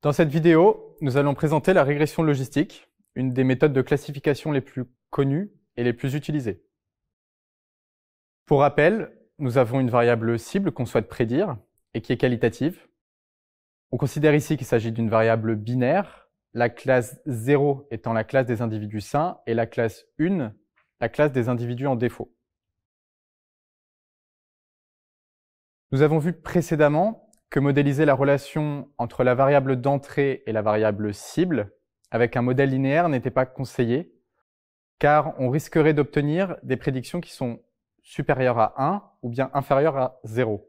Dans cette vidéo, nous allons présenter la régression logistique, une des méthodes de classification les plus connues et les plus utilisées. Pour rappel, nous avons une variable cible qu'on souhaite prédire et qui est qualitative. On considère ici qu'il s'agit d'une variable binaire, la classe 0 étant la classe des individus sains et la classe 1, la classe des individus en défaut. Nous avons vu précédemment que modéliser la relation entre la variable d'entrée et la variable cible avec un modèle linéaire n'était pas conseillé, car on risquerait d'obtenir des prédictions qui sont supérieures à 1 ou bien inférieures à 0.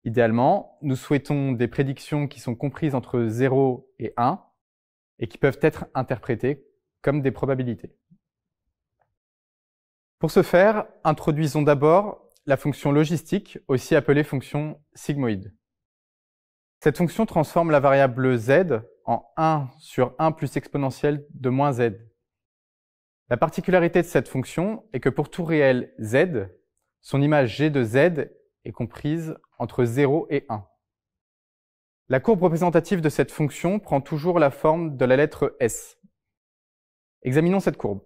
Idéalement, nous souhaitons des prédictions qui sont comprises entre 0 et 1 et qui peuvent être interprétées comme des probabilités. Pour ce faire, introduisons d'abord la fonction logistique, aussi appelée fonction sigmoïde. Cette fonction transforme la variable z en 1 sur 1 plus exponentielle de moins z. La particularité de cette fonction est que pour tout réel z, son image g de z est comprise entre 0 et 1. La courbe représentative de cette fonction prend toujours la forme de la lettre S. Examinons cette courbe.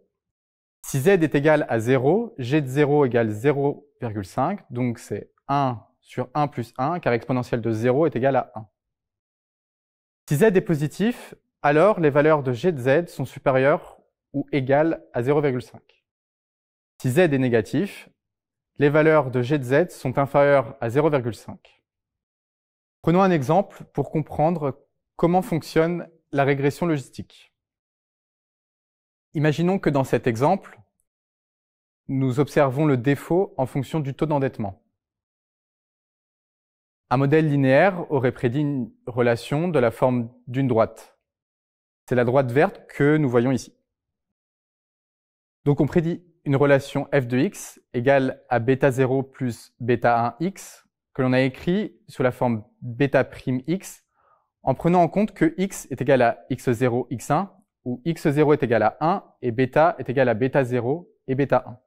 Si z est égal à 0, g de 0 égale 0,5, donc c'est 1 sur 1 plus 1, car exponentielle de 0 est égale à 1. Si z est positif, alors les valeurs de g de z sont supérieures ou égales à 0,5. Si z est négatif, les valeurs de g de z sont inférieures à 0,5. Prenons un exemple pour comprendre comment fonctionne la régression logistique. Imaginons que dans cet exemple, nous observons le défaut en fonction du taux d'endettement. Un modèle linéaire aurait prédit une relation de la forme d'une droite. C'est la droite verte que nous voyons ici. Donc on prédit une relation f de x égale à bêta 0 plus bêta 1 x, que l'on a écrit sous la forme bêta prime x, en prenant en compte que x est égal à x0, x1, où x0 est égal à 1 et bêta est égal à bêta 0 et bêta 1.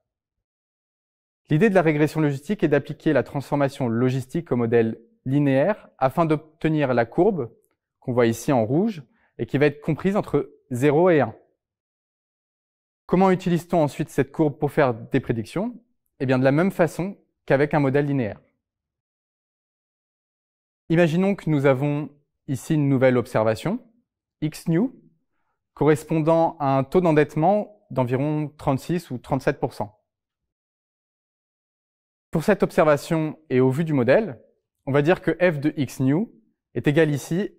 L'idée de la régression logistique est d'appliquer la transformation logistique au modèle linéaire afin d'obtenir la courbe qu'on voit ici en rouge et qui va être comprise entre 0 et 1. Comment utilise-t-on ensuite cette courbe pour faire des prédictions? Eh bien de la même façon qu'avec un modèle linéaire. Imaginons que nous avons ici une nouvelle observation, x new, correspondant à un taux d'endettement d'environ 36 ou 37%. Pour cette observation et au vu du modèle, on va dire que f de x new est égal ici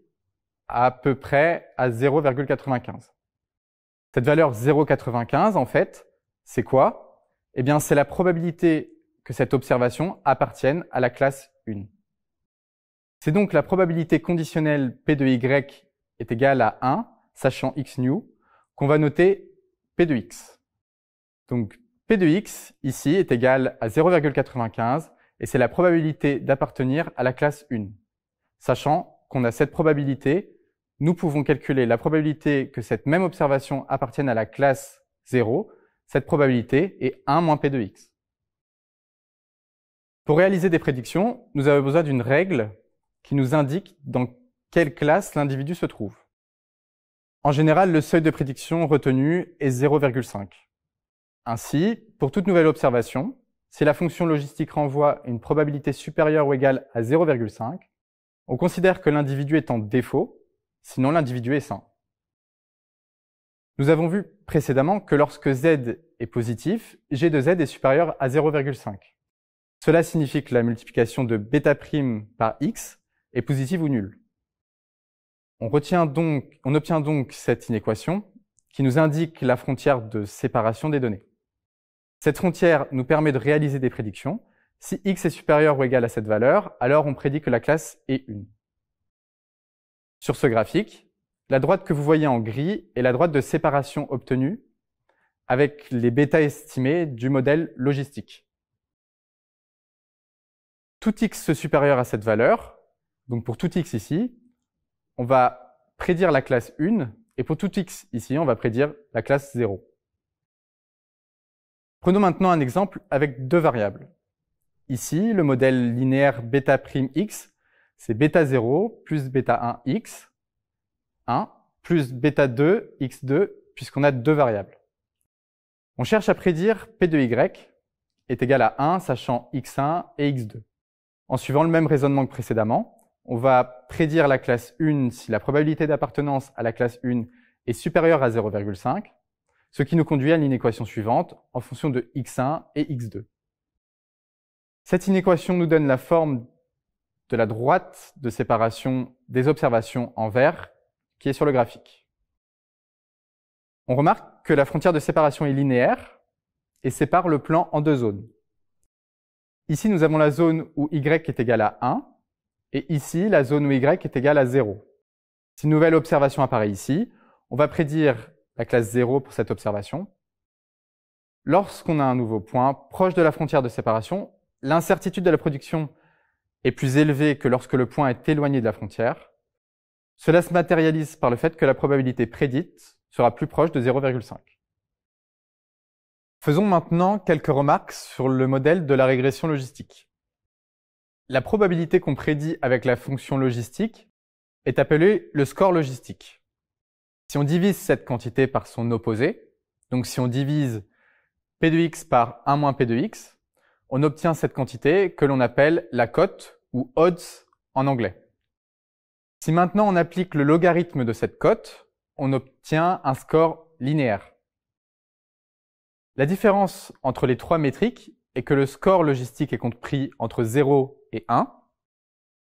à peu près à 0,95. Cette valeur 0,95, en fait, c'est quoi? Eh bien, c'est la probabilité que cette observation appartienne à la classe 1. C'est donc la probabilité conditionnelle P de y est égale à 1, sachant x new, qu'on va noter P de x. Donc, P de x, ici, est égal à 0,95 et c'est la probabilité d'appartenir à la classe 1. Sachant qu'on a cette probabilité, nous pouvons calculer la probabilité que cette même observation appartienne à la classe 0. Cette probabilité est 1 moins P de x. Pour réaliser des prédictions, nous avons besoin d'une règle qui nous indique dans quelle classe l'individu se trouve. En général, le seuil de prédiction retenu est 0,5. Ainsi, pour toute nouvelle observation, si la fonction logistique renvoie une probabilité supérieure ou égale à 0,5, on considère que l'individu est en défaut, sinon l'individu est sain. Nous avons vu précédemment que lorsque z est positif, g de z est supérieur à 0,5. Cela signifie que la multiplication de bêta prime par x est positive ou nulle. On obtient donc cette inéquation qui nous indique la frontière de séparation des données. Cette frontière nous permet de réaliser des prédictions. Si x est supérieur ou égal à cette valeur, alors on prédit que la classe est 1. Sur ce graphique, la droite que vous voyez en gris est la droite de séparation obtenue avec les bêta estimés du modèle logistique. Tout x supérieur à cette valeur, donc pour tout x ici, on va prédire la classe 1, et pour tout x ici, on va prédire la classe 0. Prenons maintenant un exemple avec deux variables. Ici, le modèle linéaire bêta prime x, c'est bêta 0 plus bêta 1 x, 1 plus bêta2 x2 puisqu'on a deux variables. On cherche à prédire P de y est égal à 1 sachant x1 et x2. En suivant le même raisonnement que précédemment, on va prédire la classe 1 si la probabilité d'appartenance à la classe 1 est supérieure à 0,5, ce qui nous conduit à l'inéquation suivante en fonction de x1 et x2. Cette inéquation nous donne la forme de la droite de séparation des observations en vert qui est sur le graphique. On remarque que la frontière de séparation est linéaire et sépare le plan en deux zones. Ici, nous avons la zone où y est égal à 1 et ici, la zone où y est égal à 0. Si une nouvelle observation apparaît ici, on va prédire la classe 0 pour cette observation. Lorsqu'on a un nouveau point proche de la frontière de séparation, l'incertitude de la prédiction est plus élevée que lorsque le point est éloigné de la frontière. Cela se matérialise par le fait que la probabilité prédite sera plus proche de 0,5. Faisons maintenant quelques remarques sur le modèle de la régression logistique. La probabilité qu'on prédit avec la fonction logistique est appelée le score logistique. Si on divise cette quantité par son opposé, donc si on divise P de x par 1 moins P de x, on obtient cette quantité que l'on appelle la cote ou odds en anglais. Si maintenant on applique le logarithme de cette cote, on obtient un score linéaire. La différence entre les trois métriques est que le score logistique est compris entre 0 et 1.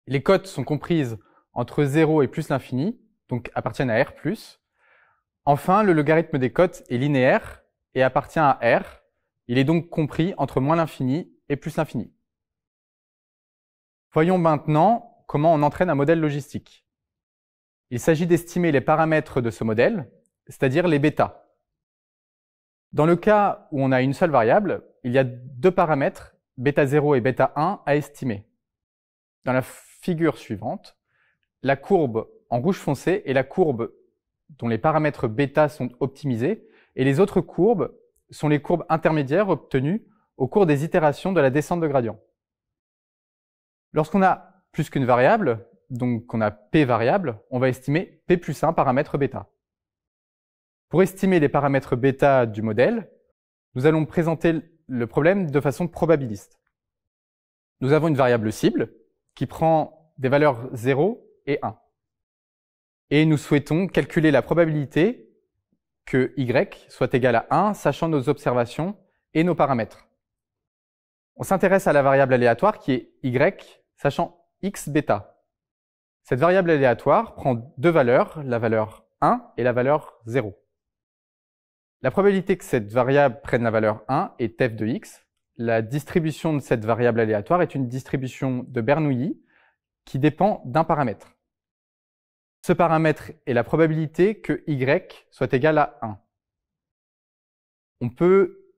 Les cotes sont comprises entre 0 et plus l'infini, donc appartiennent à R+. Enfin, le logarithme des cotes est linéaire et appartient à R. Il est donc compris entre moins l'infini et plus l'infini. Voyons maintenant comment on entraîne un modèle logistique. Il s'agit d'estimer les paramètres de ce modèle, c'est-à-dire les bêtas. Dans le cas où on a une seule variable, il y a deux paramètres, bêta0 et bêta1, à estimer. Dans la figure suivante, la courbe en rouge foncé est la courbe dont les paramètres bêta sont optimisés, et les autres courbes sont les courbes intermédiaires obtenues au cours des itérations de la descente de gradient. Lorsqu'on a plus qu'une variable, donc qu'on a P variables, on va estimer P plus 1 paramètre bêta. Pour estimer les paramètres bêta du modèle, nous allons présenter le problème de façon probabiliste. Nous avons une variable cible qui prend des valeurs 0 et 1. Et nous souhaitons calculer la probabilité que y soit égal à 1, sachant nos observations et nos paramètres. On s'intéresse à la variable aléatoire qui est y, sachant x bêta. Cette variable aléatoire prend deux valeurs, la valeur 1 et la valeur 0. La probabilité que cette variable prenne la valeur 1 est f de x. La distribution de cette variable aléatoire est une distribution de Bernoulli qui dépend d'un paramètre. Ce paramètre est la probabilité que y soit égal à 1. On peut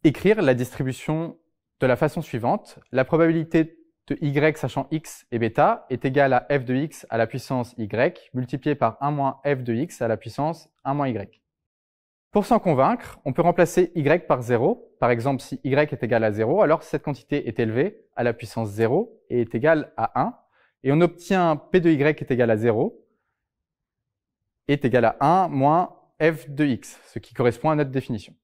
écrire la distribution de la façon suivante. La probabilité de y sachant x et bêta est égale à f de x à la puissance y multiplié par 1 moins f de x à la puissance 1 moins y. Pour s'en convaincre, on peut remplacer y par 0. Par exemple, si y est égal à 0, alors cette quantité est élevée à la puissance 0 et est égale à 1. Et on obtient p de y est égal à 0 est égal à 1 moins f de x, ce qui correspond à notre définition.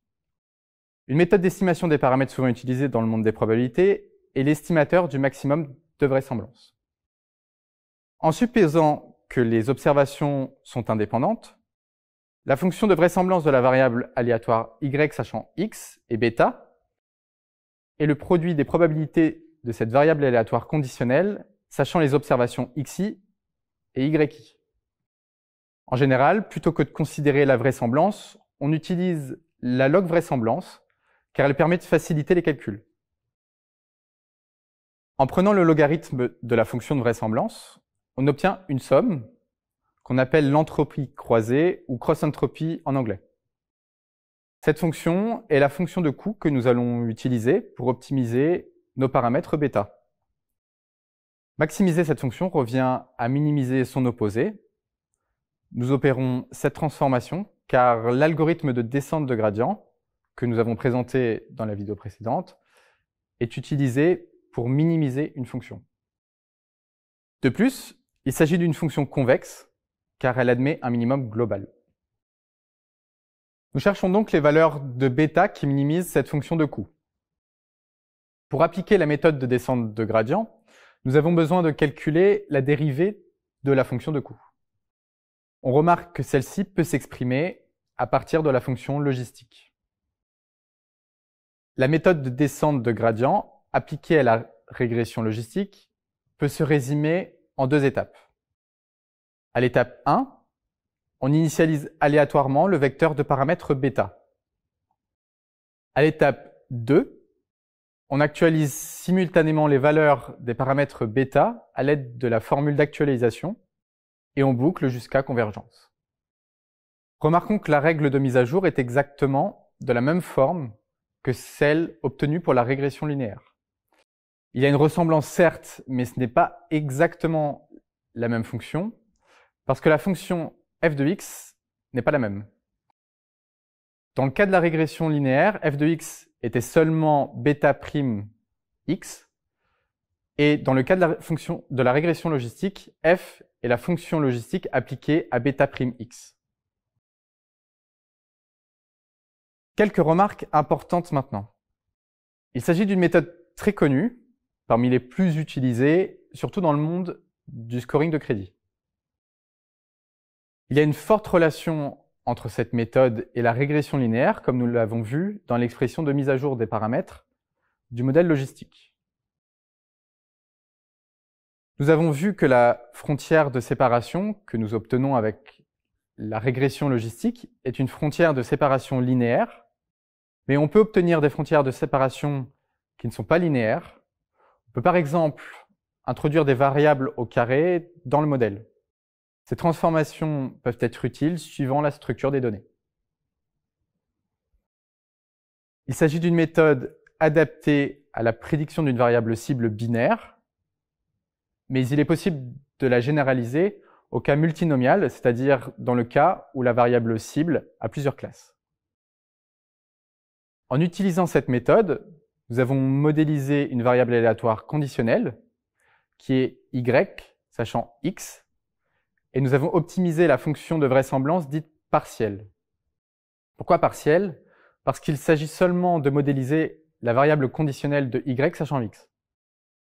Une méthode d'estimation des paramètres souvent utilisée dans le monde des probabilités est l'estimateur du maximum de vraisemblance. En supposant que les observations sont indépendantes, la fonction de vraisemblance de la variable aléatoire y sachant x et bêta est le produit des probabilités de cette variable aléatoire conditionnelle sachant les observations xi et yi. En général, plutôt que de considérer la vraisemblance, on utilise la log vraisemblance car elle permet de faciliter les calculs. En prenant le logarithme de la fonction de vraisemblance, on obtient une somme qu'on appelle l'entropie croisée ou cross-entropy en anglais. Cette fonction est la fonction de coût que nous allons utiliser pour optimiser nos paramètres bêta. Maximiser cette fonction revient à minimiser son opposé. Nous opérons cette transformation car l'algorithme de descente de gradient que nous avons présenté dans la vidéo précédente est utilisé pour minimiser une fonction. De plus, il s'agit d'une fonction convexe car elle admet un minimum global. Nous cherchons donc les valeurs de bêta qui minimisent cette fonction de coût. Pour appliquer la méthode de descente de gradient, nous avons besoin de calculer la dérivée de la fonction de coût. On remarque que celle-ci peut s'exprimer à partir de la fonction logistique. La méthode de descente de gradient appliquée à la régression logistique peut se résumer en deux étapes. À l'étape 1, on initialise aléatoirement le vecteur de paramètres bêta. À l'étape 2, on actualise simultanément les valeurs des paramètres bêta à l'aide de la formule d'actualisation et on boucle jusqu'à convergence. Remarquons que la règle de mise à jour est exactement de la même forme que celle obtenue pour la régression linéaire. Il y a une ressemblance certes, mais ce n'est pas exactement la même fonction, parce que la fonction f de x n'est pas la même. Dans le cas de la régression linéaire, f de x était seulement bêta prime x, et dans le cas de la fonction de la régression logistique, f est la fonction logistique appliquée à bêta prime x. Quelques remarques importantes maintenant. Il s'agit d'une méthode très connue, parmi les plus utilisées, surtout dans le monde du scoring de crédit. Il y a une forte relation entre cette méthode et la régression linéaire, comme nous l'avons vu dans l'expression de mise à jour des paramètres du modèle logistique. Nous avons vu que la frontière de séparation que nous obtenons avec la régression logistique est une frontière de séparation linéaire, mais on peut obtenir des frontières de séparation qui ne sont pas linéaires. On peut par exemple introduire des variables au carré dans le modèle. Ces transformations peuvent être utiles suivant la structure des données. Il s'agit d'une méthode adaptée à la prédiction d'une variable cible binaire, mais il est possible de la généraliser au cas multinomial, c'est-à-dire dans le cas où la variable cible a plusieurs classes. En utilisant cette méthode, nous avons modélisé une variable aléatoire conditionnelle qui est y, sachant x, et nous avons optimisé la fonction de vraisemblance dite partielle. Pourquoi partielle? Parce qu'il s'agit seulement de modéliser la variable conditionnelle de y sachant x.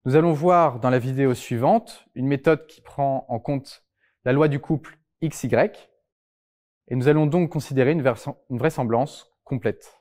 Nous allons voir dans la vidéo suivante une méthode qui prend en compte la loi du couple xy, et nous allons donc considérer une vraisemblance complète.